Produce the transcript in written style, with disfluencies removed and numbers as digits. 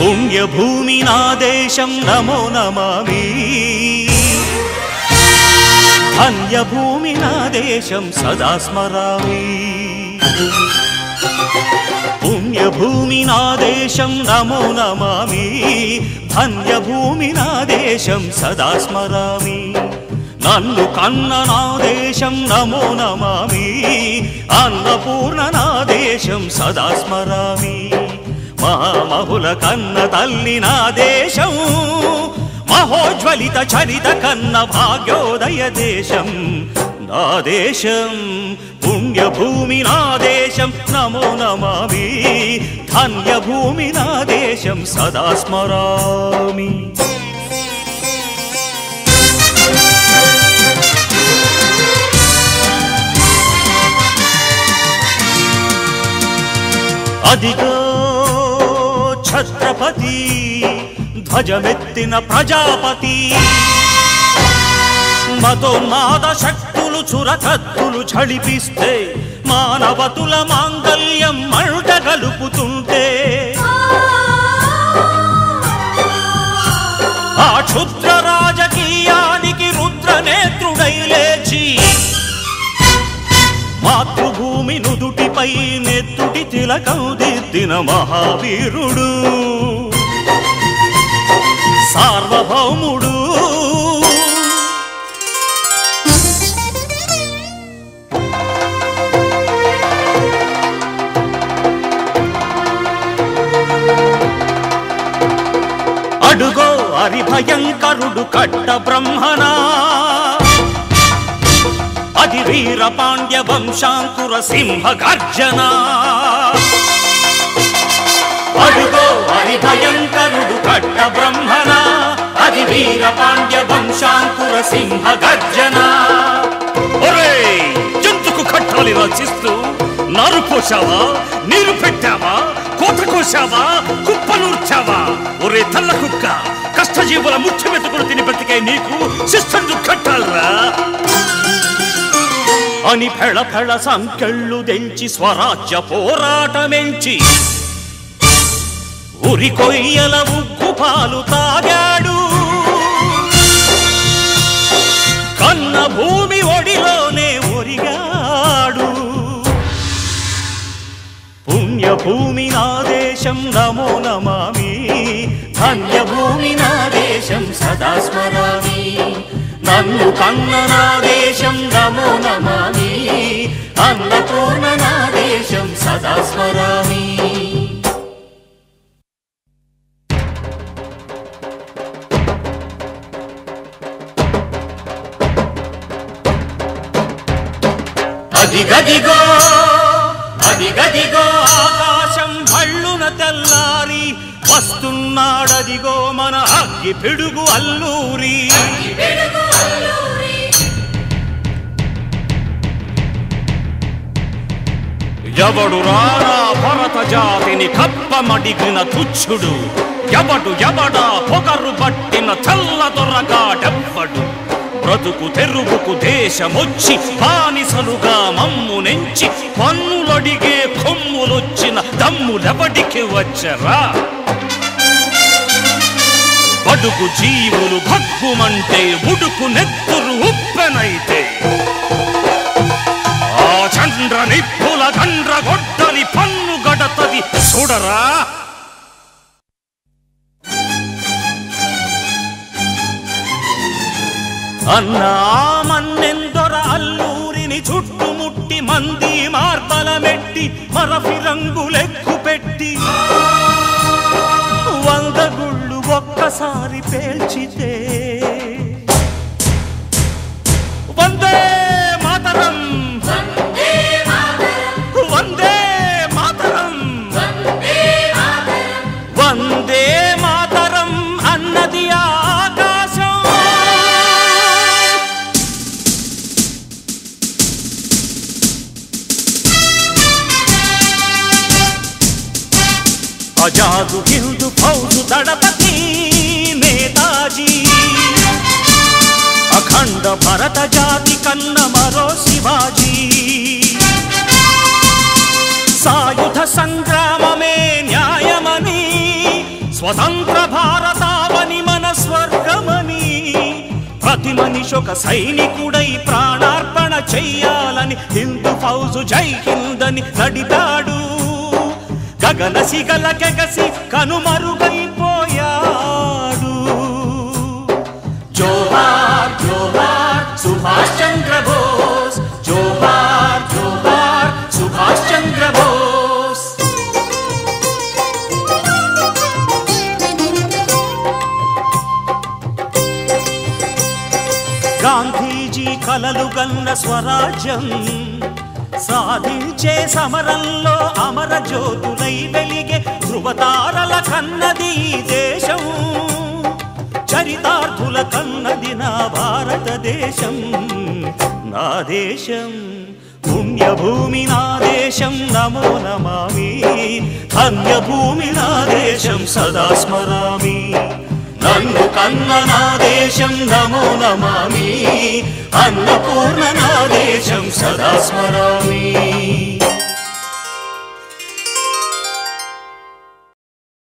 పుణ్యభూమి నా దేశం నమో నమామి, ధన్యభూమి నా దేశం సదా స్మరామి. పుణ్యభూమి నా దేశం నమో నమామి, ధన్యభూమి నా దేశం సదా స్మరామి. నన్ను కన్న నా దేశం నమో నమామి, అన్నపూర్ణ నా దేశం సదా స్మరామి. మహామహుల కన్న తల్లి నా దేశం, మహోజ్వలిత చరిత కన్న భాగ్యోదయ దేశం నా దేశం. పుణ్యభూమి నా దేశం నమో నమామి, ధన్యభూమి నా దేశం సదా స్మరామి. అదిగో ఛత్రపతి ధ్వజమెత్తిన ప్రజాపతి, మతోన్మాద శక్తులు చురకత్తులు ఝళిపిస్తే మానవతుల మాంగల్యం మంట గలుపుతుంటే, ఆ క్షుద్ర రాజకీయానికి రుద్రనేత్రుడై లేచి మాతృభూమి నుదుటిపై నెత్తుటి తిలకం దిద్దిన మహావీరుడు సార్వభౌముడు. అడుగో హరిభయంకరుడు కట్ట బ్రహ్మణా, అది వీర పాండ్య వంశాంకుర సింహ గర్జన. అడుగో హరిభయంకరుడు కట్ట బ్రహ్మణ, అది వీర పాండ్య వంశాంకుర సింహ గర్జన. ఒరే జంతుకు కట్టాలి రచిస్తూ నారు పోసావా, నీరు పెట్టావా, కోత కోసావా, కుప్పనూర్చావా? ఒరే తల్ల కుక్క, కష్టజీవుల ముఖ్య మెతుకులు తిని బ్రతికే నీకు శిస్తందు కట్టాలరా అని ఫెళ ఫెళ సంకెళ్ళు తెంచి స్వరాజ్య పోరాటమెంచి ఉరి కొయ్యల ఉగ్గు పాలు తాగాడు. కన్న భూమి ఒడిలోనే ఒరిగాడు. పుణ్యభూమి నా దేశం నమో నమామి, ధన్యభూమి నా దేశం సదా స్మరామి. నన్ను కన్న నా దేశం నమో నమామి, అన్నపూర్ణ నా దేశం సదా స్మరామి. అదిగదిగో అదిగదిగో ఆకాశం భళ్ళున తెల్లారి వస్తున్నాడదిగో మన అగ్గి పిడుగు అల్లూరి. ఎవడు రానా భరత జాతిని కప్పమడిగిన తుచ్చుడు, ఎవడు ఎవడా పొగరు పట్టిన చల్ల దొరగాడెవ్వడు. బ్రతుకు తెరుగుకు దేశమొచ్చి బానిసలుగా మమ్ము నెంచి పన్నులడిగే కొమ్ములొచ్చిన దమ్ములెవడికి వచ్చరా? బడుగు జీవులు భగ్గుమంటే ఉడుకు నెత్తురు ఉప్పెనైతే, ఆ చంద్ర నిప్పుల గండ్ర గొడ్డలి పన్ను గడతది చూడరా. అన్నా మన్నెందొర అల్లూరిని చుట్టుముట్టి మంది మార్బలమెట్టి మరఫి రంగులెక్కు పెట్టి 100 గుళ్ళు ఒక్కసారి పేల్చితే వందే మాతరం వందే మాతరం వందే మాతరం అన్నది ఆకాశం. ఆజాదు హిందూ ఫౌజు దళపతి నేతాజీ, అఖండ అఖండ భరత జాతి కన్న మరో శివాజీ సాయుధ సంగ్రామమే న్యాయమని స్వతంత్ర భారతావని మన స్వర్గమని ప్రతి మనిషొక సైనికుడై ప్రాణార్పణ చెయ్యాలని హిందూ ఫౌజు జై హిందని నడిపాడు గగన సిగల కెగసి కనుమరుగైపోయాడు జోహార్ జోహార్ సుభాష్ చంద్ర బోస్ జోహార్ జోహార్ సుభాష్ చంద్ర బోస్ గాంధీజీ కలలు గన్న స్వరాజ్యం సాధించే సమరంలో అమర జ్యోతులై వెలిగే ధృవతారల కన్నది దేశం చరితార్థుల కన్నది నా భారతదేశం నా దేశం పుణ్యభూమి నా దేశం నమో నమామి ధన్యభూమి నా దేశం సదా స్మరామి నన్ను కన్న నా దేశం నమో నమామి అన్నపూర్ణ నా దేశం సదా స్మరామి